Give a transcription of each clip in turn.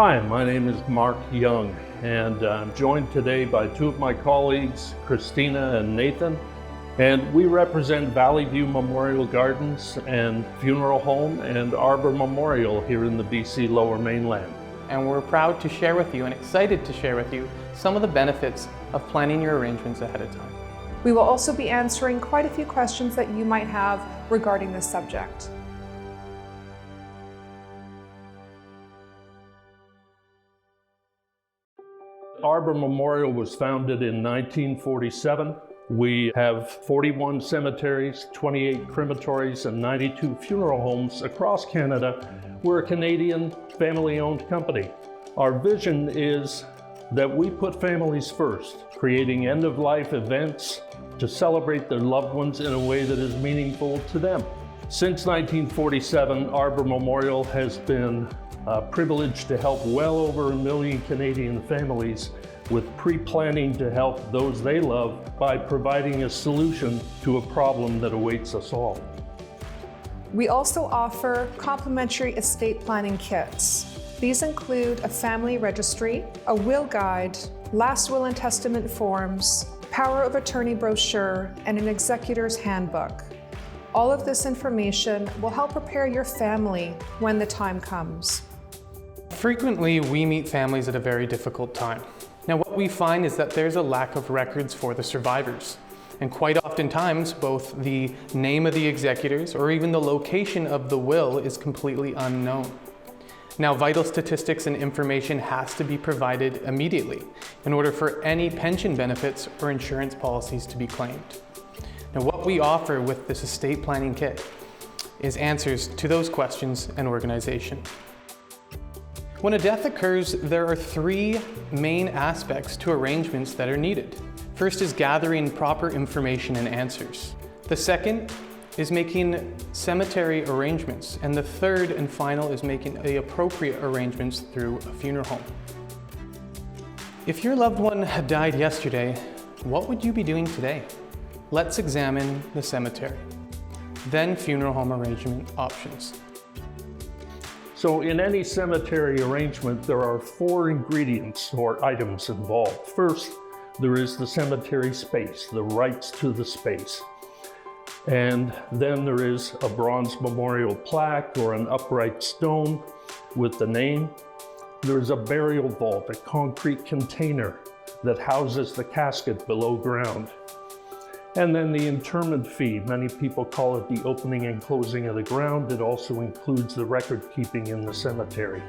Hi, my name is Mark Young, and I'm joined today by two of my colleagues, Christina and Nathan, and we represent Valley View Memorial Gardens and Funeral Home and Arbor Memorial here in the BC Lower Mainland. And we're proud to share with you and excited to share with you some of the benefits of planning your arrangements ahead of time. We will also be answering quite a few questions that you might have regarding this subject. Arbor Memorial was founded in 1947. We have 41 cemeteries, 28 crematories, and 92 funeral homes across Canada. We're a Canadian family-owned company. Our vision is that we put families first, creating end-of-life events to celebrate their loved ones in a way that is meaningful to them. Since 1947, Arbor Memorial has been privileged to help well over 1 million Canadian families with pre-planning to help those they love by providing a solution to a problem that awaits us all. We also offer complimentary estate planning kits. These include a family registry, a will guide, last will and testament forms, power of attorney brochure, and an executor's handbook. All of this information will help prepare your family when the time comes. Frequently, we meet families at a very difficult time. Now, what we find is that there's a lack of records for the survivors. And quite oftentimes, both the name of the executors or even the location of the will is completely unknown. Now, vital statistics and information has to be provided immediately in order for any pension benefits or insurance policies to be claimed. Now, what we offer with this estate planning kit is answers to those questions and organization. When a death occurs, there are three main aspects to arrangements that are needed. First is gathering proper information and answers. The second is making cemetery arrangements. And the third and final is making the appropriate arrangements through a funeral home. If your loved one had died yesterday, what would you be doing today? Let's examine the cemetery, then funeral home arrangement options. So in any cemetery arrangement, there are 4 ingredients or items involved. First, there is the cemetery space, the rights to the space. And then there is a bronze memorial plaque or an upright stone with the name. There is a burial vault, a concrete container that houses the casket below ground. And then the interment fee, many people call it the opening and closing of the ground. It also includes the record keeping in the cemetery.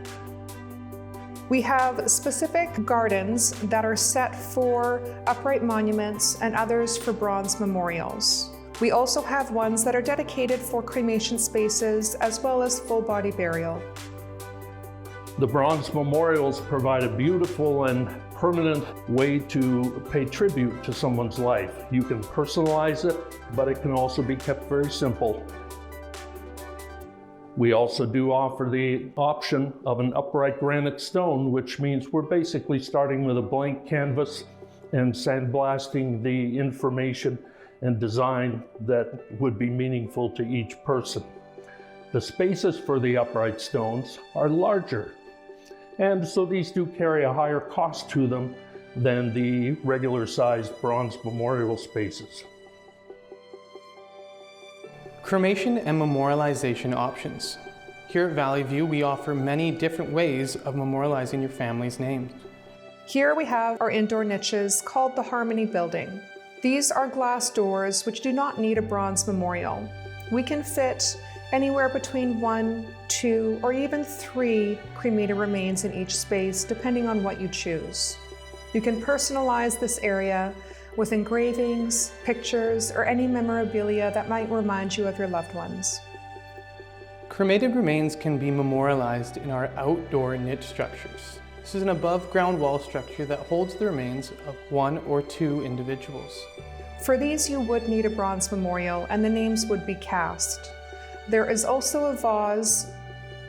We have specific gardens that are set for upright monuments and others for bronze memorials. We also have ones that are dedicated for cremation spaces as well as full body burial. The bronze memorials provide a beautiful and permanent way to pay tribute to someone's life. You can personalize it, but it can also be kept very simple. We also do offer the option of an upright granite stone, which means we're basically starting with a blank canvas and sandblasting the information and design that would be meaningful to each person. The spaces for the upright stones are larger, and so these do carry a higher cost to them than the regular sized bronze memorial spaces. Cremation and memorialization options. Here at Valley View, we offer many different ways of memorializing your family's names. Here we have our indoor niches called the Harmony Building. These are glass doors which do not need a bronze memorial. We can fit anywhere between 1, 2, or even 3 cremated remains in each space, depending on what you choose. You can personalize this area with engravings, pictures, or any memorabilia that might remind you of your loved ones. Cremated remains can be memorialized in our outdoor niche structures. This is an above-ground wall structure that holds the remains of 1 or 2 individuals. For these, you would need a bronze memorial, and the names would be cast. There is also a vase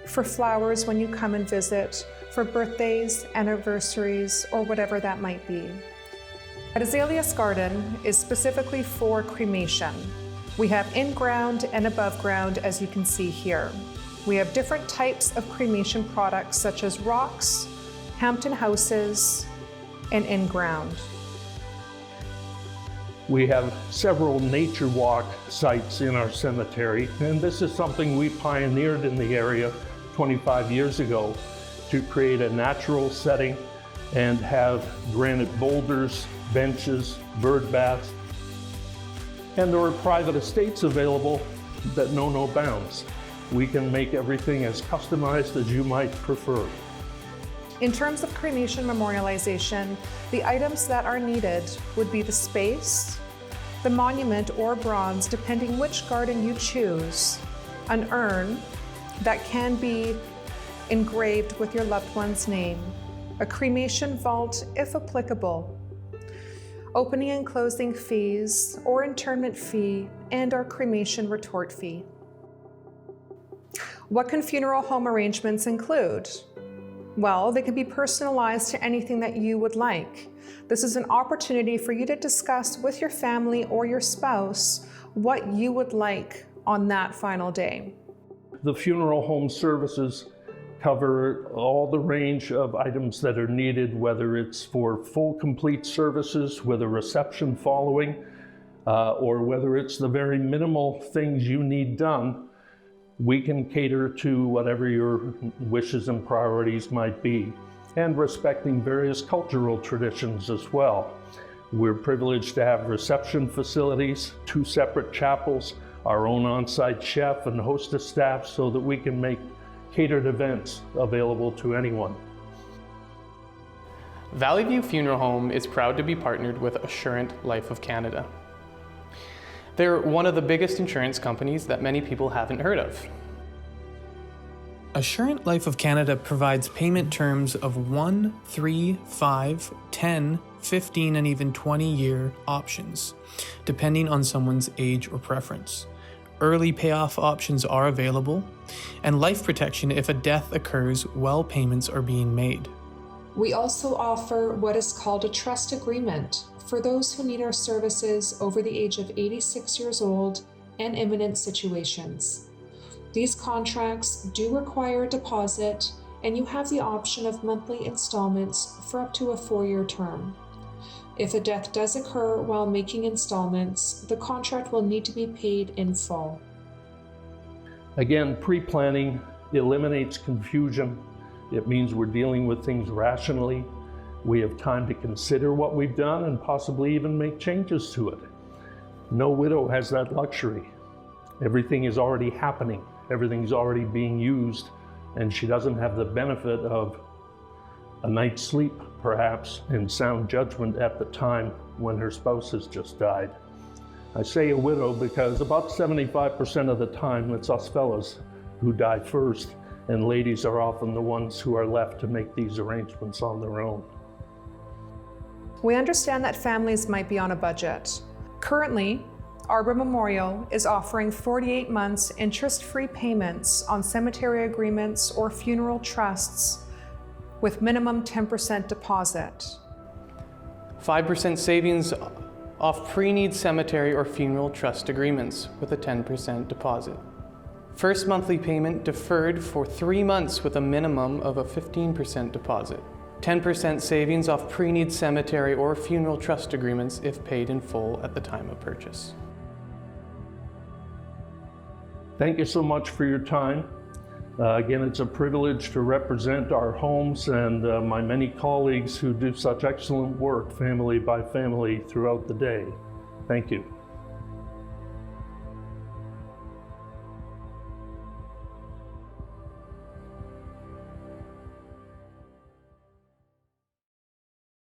for flowers when you come and visit, for birthdays, anniversaries, or whatever that might be. Azaleas Garden is specifically for cremation. We have in-ground and above ground, as you can see here. We have different types of cremation products such as rocks, Hampton houses, and in-ground. We have several nature walk sites in our cemetery, and this is something we pioneered in the area 25 years ago to create a natural setting and have granite boulders, benches, bird baths, and there are private estates available that know no bounds. We can make everything as customized as you might prefer. In terms of cremation memorialization, the items that are needed would be the space, the monument or bronze, depending which garden you choose, an urn that can be engraved with your loved one's name, a cremation vault if applicable, opening and closing fees or interment fee, and our cremation retort fee. What can funeral home arrangements include? Well, they can be personalized to anything that you would like. This is an opportunity for you to discuss with your family or your spouse what you would like on that final day. The funeral home services cover all the range of items that are needed, whether it's for full complete services with a reception following, or whether it's the very minimal things you need done. We can cater to whatever your wishes and priorities might be, and respecting various cultural traditions as well. We're privileged to have reception facilities, 2 separate chapels, our own on-site chef and hostess staff, so that we can make catered events available to anyone. Valley View Funeral Home is proud to be partnered with Assurant Life of Canada. They're one of the biggest insurance companies that many people haven't heard of. Assurant Life of Canada provides payment terms of 1, 3, 5, 10, 15, and even 20-year options, depending on someone's age or preference. Early payoff options are available, and life protection if a death occurs while payments are being made. We also offer what is called a trust agreement for those who need our services over the age of 86 years old and imminent situations. These contracts do require a deposit, and you have the option of monthly installments for up to a 4-year term. If a death does occur while making installments, the contract will need to be paid in full. Again, pre-planning eliminates confusion. It means we're dealing with things rationally. We have time to consider what we've done and possibly even make changes to it. No widow has that luxury. Everything is already happening. Everything's already being used, and she doesn't have the benefit of a night's sleep, perhaps, and sound judgment at the time when her spouse has just died. I say a widow because about 75% of the time it's us fellas who die first, and ladies are often the ones who are left to make these arrangements on their own. We understand that families might be on a budget. Currently, Arbor Memorial is offering 48 months interest-free payments on cemetery agreements or funeral trusts with minimum 10% deposit. 5% savings off pre-need cemetery or funeral trust agreements with a 10% deposit. First monthly payment deferred for 3 months with a minimum of a 15% deposit. 10% savings off pre-need cemetery or funeral trust agreements if paid in full at the time of purchase. Thank you so much for your time. Again, it's a privilege to represent our homes and my many colleagues who do such excellent work, family by family, throughout the day. Thank you.